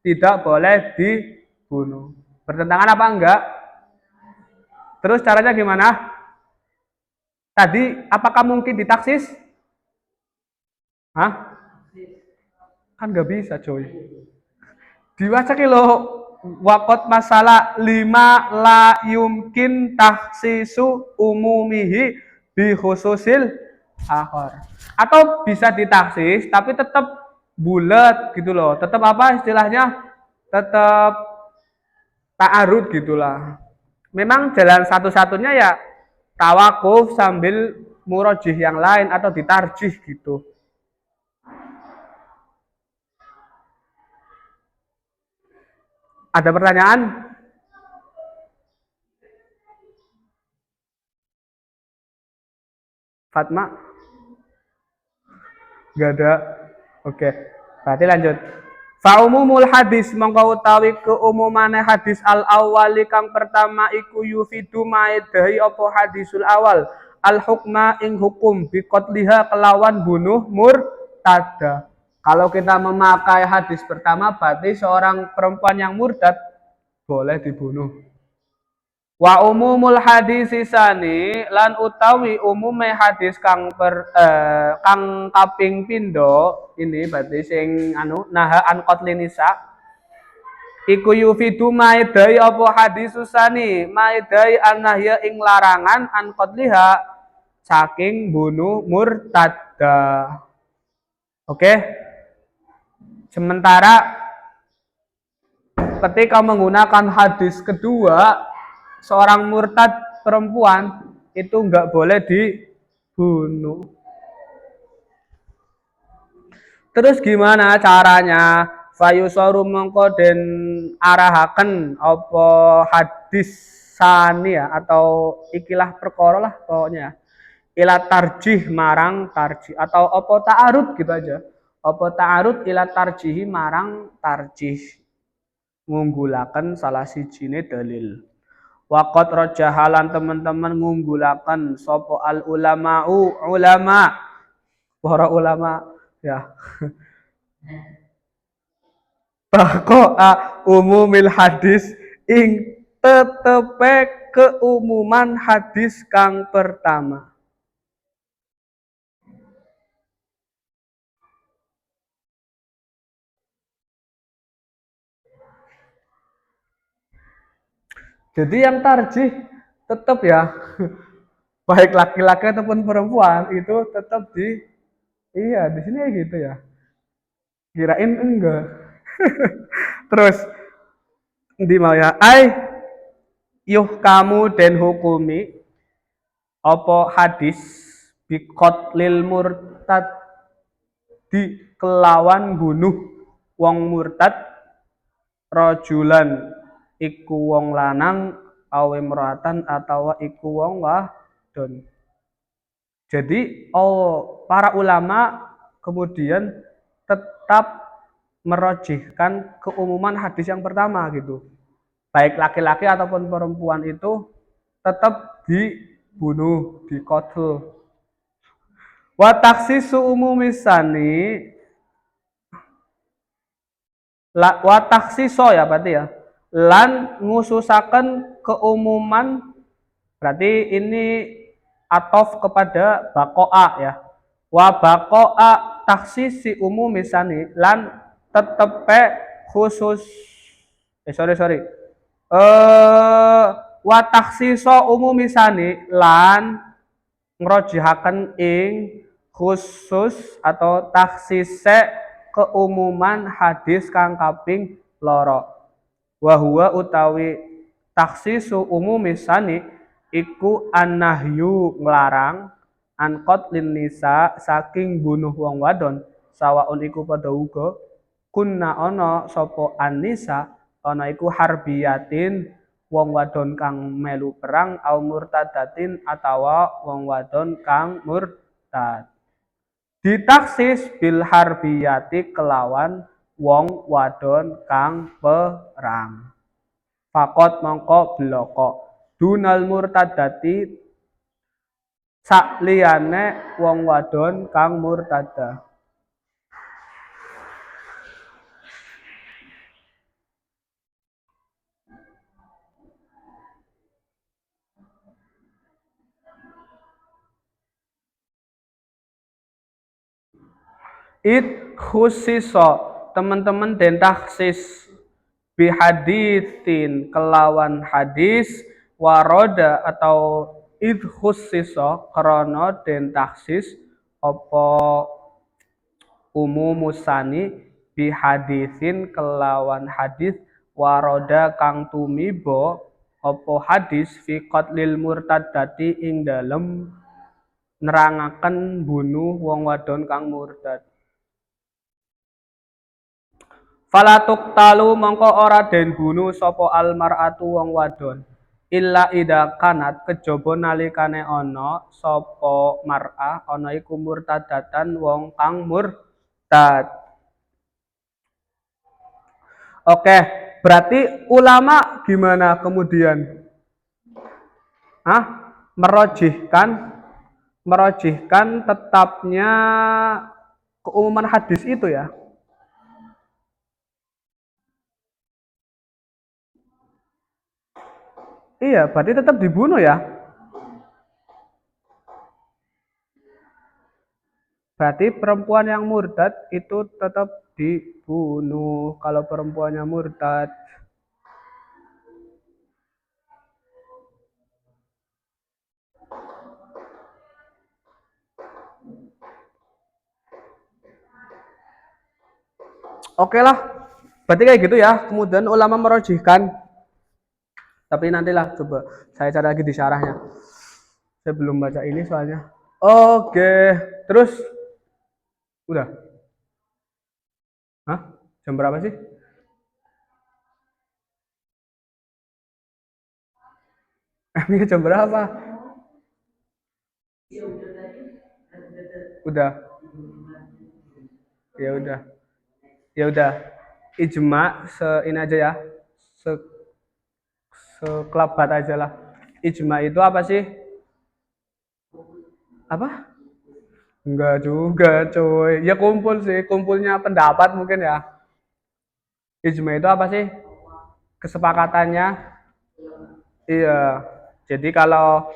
tidak boleh dibunuh. Bertentangan apa enggak? Terus caranya gimana? Tadi apakah mungkin ditaksis? Hah? Kan nggak bisa coy. Dibaca kilo wakot masalah 5 la yumkin taksisu umumihi bi khususil akhar. Atau bisa ditaksis tapi tetap bulat gitu loh. Tetap apa istilahnya? Tetap ta'arud gitulah. Memang jalan satu-satunya ya tawakuf sambil murojih yang lain atau ditarjih gitu. Ada pertanyaan? Fatma? Gak ada? Oke, berarti lanjut. Fa'umumul hadis mongko utawi keumumane hadis al awali kang pertama iku yufidu maedahi apa hadisul awal al hukma ing hukum biqatliha kelawan bunuh murtada. Kalau kita memakai hadis pertama berarti seorang perempuan yang murtad boleh dibunuh. Wa umumul hadis sisani lan utawi umume hadis kang kang kaping pindho ini berarti sing naha an qatlin nisa iku yufidu maidai apa hadis susani maidai annahya ing larangan an qatliha saking bunuh murtada. Oke. Sementara ketika menggunakan hadis kedua, seorang murtad perempuan itu nggak boleh dibunuh. Terus gimana caranya? Fayusoru mongko den arahaken apa hadis sani ya atau ikilah perkara lah pokoknya. Ila tarjih marang tarjih atau apa ta'arud gitu aja. Apa ta'arud ila tarjihi marang tarjih. Ngunggulaken salah sijine dalil. Waqat rajahalan teman-teman ngunggulaken sapa al ulama'u ulama para ulama ya bakoa umumil hadis ing tetepe keumuman hadis kang pertama. Jadi yang tarjih tetap ya baik laki-laki ataupun perempuan itu tetap iya di sini gitu ya. Kirain enggak. Terus di mau ya yuh kamu den hukumi apa hadis bikot lil murtad di kelawan bunuh wong murtad rajulan iku wong lanang awe meratan atau iku wong wadon. Jadi para ulama kemudian tetap merojihkan keumuman hadis yang pertama gitu. Baik laki-laki ataupun perempuan itu tetap dibunuh, dikotel. Wa taksisu umumisani wa taksiso ya berarti ya. Lan ngususaken keumuman berarti ini atof kepada bakoa ya. Wa bakoa taksisi umumisani lan tetepe khusus sorry wa taksiso umumisani lan ngrojihaken ing khusus atau taksise keumuman hadis kang kaping loro. Wa huwa utawi taksisu umumisani iku annahyu nglarang an qatlin nisa saking bunuh wong wadon sawaun iku padha uga kunna ana sapa annisa ana iku harbiyatin wong wadon kang melu perang au murtadatin atawa wong wadon kang murtad. Ditaksis bil harbiyati kelawan wong wadon kang perang. Fakot mongko bloko dunal murtadati sakliyane wong wadon kang murtada. It khusiso teman-teman den taksis bihadithin kelawan hadis waroda atau id khusiso krono den taksis opo umumusani bihadithin kelawan hadis waroda kang tumibo opo hadis fi qatlil murtadati ing dalem nerangaken bunuh wong wadon kang murtad. Falatuk talu mongko ora den bunuh sapa almar'atu wong wadon. Illa ida kanat kejaba nalikane ana sapa mar'ah ana iku murtadatan wong kang murtad. Oke, berarti ulama gimana kemudian? Merojihkan tetapnya keumuman hadis itu ya. Iya, berarti tetap dibunuh ya. Berarti perempuan yang murtad itu tetap dibunuh kalau perempuannya murtad. Oke lah, Berarti kayak gitu ya. Kemudian ulama merojihkan, tapi nantilah coba saya cari lagi di syarahnya. Saya belum baca ini soalnya. Oke, terus udah. Hah? Jam berapa sih? Emangnya jam berapa? Udah. Ya udah. Ya udah. Ijma ini aja ya. Se sekelabat aja lah. Ijma itu apa sih? Apa? Enggak juga, coy. Ya kumpul sih, kumpulnya pendapat mungkin ya. Ijma itu apa sih? Kesepakatannya. Iya. Jadi kalau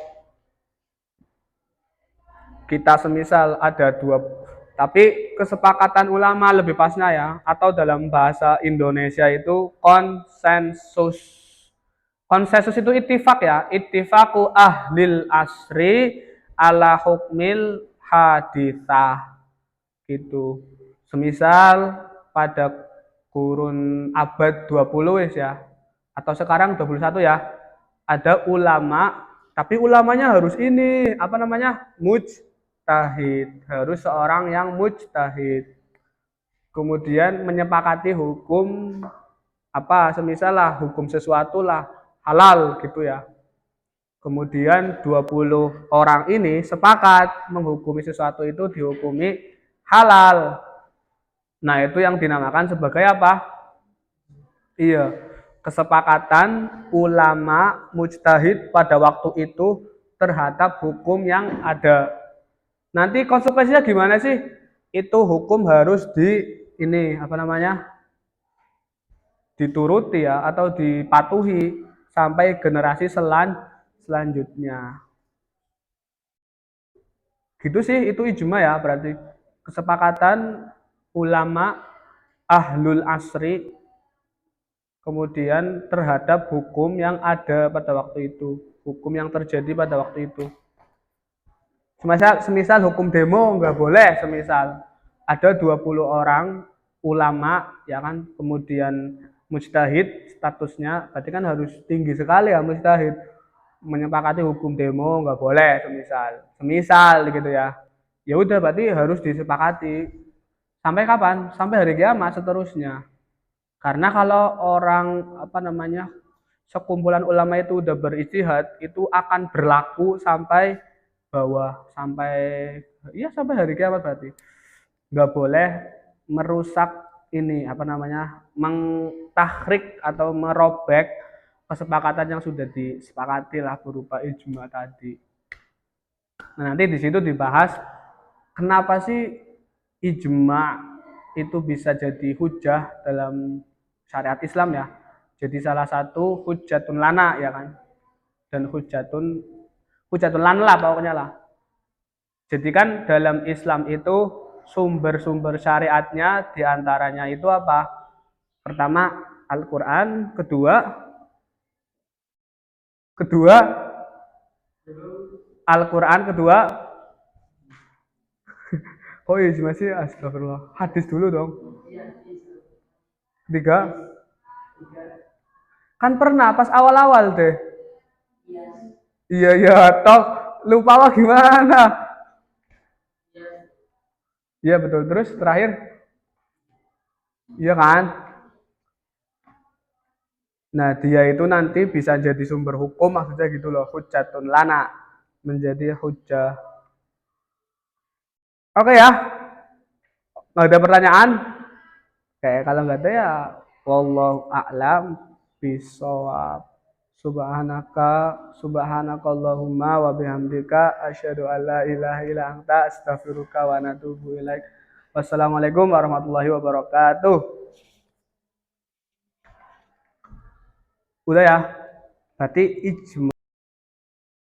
kita semisal ada dua, tapi kesepakatan ulama lebih pasnya ya, atau dalam bahasa Indonesia itu konsensus. Konsensus itu ittifak ya, ittifaku ahlil asri ala hukmil hadithah gitu. Semisal pada kurun abad 20 ya, atau sekarang 21 ya, ada ulama, tapi ulamanya harus ini, apa namanya? Mujtahid. Harus seorang yang mujtahid. Kemudian menyepakati hukum apa, semisal lah hukum sesuatu lah halal gitu ya. Kemudian 20 orang ini sepakat menghukumi sesuatu itu dihukumi halal. Nah, itu yang dinamakan sebagai apa? Iya, kesepakatan ulama mujtahid pada waktu itu terhadap hukum yang ada. Nanti konsekuensinya gimana sih? Itu hukum harus di ini apa namanya? Dituruti ya atau dipatuhi sampai generasi selanjutnya. Gitu sih, itu ijma ya, berarti kesepakatan ulama ahlul asri kemudian terhadap hukum yang ada pada waktu itu, hukum yang terjadi pada waktu itu. Semisal hukum demo nggak boleh, semisal ada 20 orang ulama ya kan, kemudian mujtahid statusnya, berarti kan harus tinggi sekali ya mujtahid, menyepakati hukum demo nggak boleh, semisal gitu ya. Ya udah, berarti harus disepakati. Sampai kapan? Sampai hari kiamat seterusnya. Karena kalau orang apa namanya, sekumpulan ulama itu udah berijtihad, itu akan berlaku sampai bawah, sampai ya sampai hari kiamat berarti. Nggak boleh merusak ini apa namanya, mentahrik atau merobek kesepakatan yang sudah disepakati lah berupa ijma tadi. Nah, nanti di situ dibahas kenapa sih ijma itu bisa jadi hujah dalam syariat Islam ya. Jadi salah satu hujatun lana ya kan. Dan hujatun lana lah pokoknya lah. Jadi kan dalam Islam itu sumber-sumber syariatnya diantaranya itu apa? Pertama Al-Quran, kedua Al-Quran, kedua oh iya masih astagfirullah. Hadis dulu dong. Ketiga, kan pernah pas awal-awal deh. Iya iya, toh lupa wah gimana? Iya betul. Terus terakhir, iya kan? Nah, dia itu nanti bisa jadi sumber hukum, maksudnya gitu loh, hujatun lana, menjadi hujah. Oke ya, nggak ada pertanyaan? Kayak kalau nggak ada ya, wallahu a'lam bishawab. Subhanakallahumma wa bihamdika asyhadu an la ilaha illa anta astaghfiruka wa atubu ilaik. Wassalamualaikum warahmatullahi wabarakatuh. Udah ya. Berarti ijma